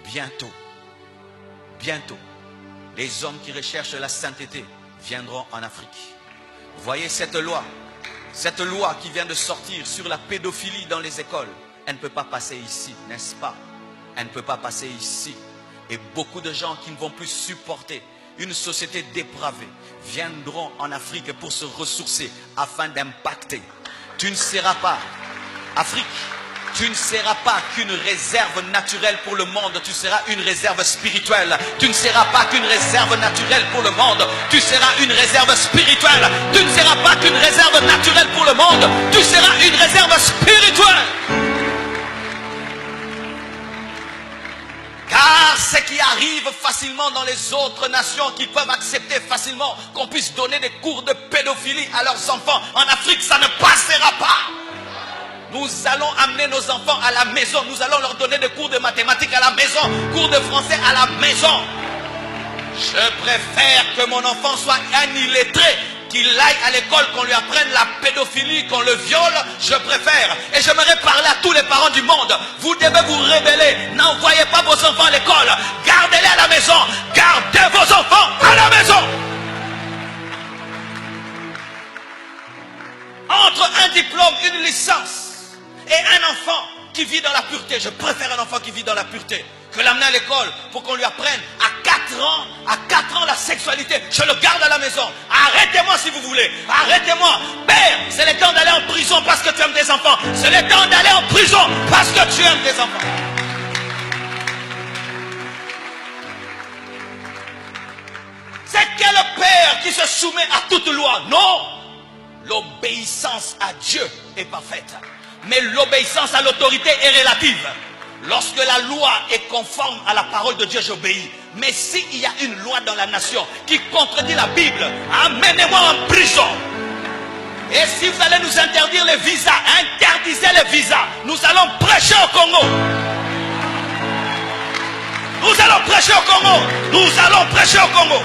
bientôt, bientôt, les hommes qui recherchent la sainteté viendront en Afrique. Voyez cette loi qui vient de sortir sur la pédophilie dans les écoles. Elle ne peut pas passer ici, n'est-ce pas? Elle ne peut pas passer ici. Et beaucoup de gens qui ne vont plus supporter une société dépravée viendront en Afrique pour se ressourcer afin d'impacter. Tu ne seras pas, Afrique, tu ne seras pas qu'une réserve naturelle pour le monde, tu seras une réserve spirituelle. Tu ne seras pas qu'une réserve naturelle pour le monde, tu seras une réserve spirituelle. Tu ne seras pas qu'une réserve naturelle pour le monde, tu seras une réserve spirituelle. Car ce qui arrive facilement dans les autres nations qui peuvent accepter facilement qu'on puisse donner des cours de pédophilie à leurs enfants, en Afrique ça ne passera pas. Nous allons amener nos enfants à la maison. Nous allons leur donner des cours de mathématiques à la maison, cours de français à la maison. Je préfère que mon enfant soit un illettré, qu'il aille à l'école, qu'on lui apprenne la pédophilie, qu'on le viole. Je préfère. Et j'aimerais parler à tous les parents du monde. Vous devez vous rébeller. N'envoyez pas vos enfants à l'école. Gardez-les à la maison. Gardez vos enfants à la maison. Entre un diplôme, une licence et un enfant qui vit dans la pureté, je préfère un enfant qui vit dans la pureté que l'amener à l'école pour qu'on lui apprenne à 4 ans la sexualité. Je le garde à la maison. Arrêtez-moi si vous voulez. Arrêtez-moi. Père, c'est le temps d'aller en prison parce que tu aimes tes enfants. C'est le temps d'aller en prison parce que tu aimes tes enfants. C'est quel père qui se soumet à toute loi? Non. L'obéissance à Dieu est parfaite. Mais l'obéissance à l'autorité est relative. Lorsque la loi est conforme à la parole de Dieu, j'obéis. Mais s'il y a une loi dans la nation qui contredit la Bible, amenez-moi en prison. Et si vous allez nous interdire les visas, interdisez les visas. Nous allons prêcher au Congo. Nous allons prêcher au Congo. Nous allons prêcher au Congo.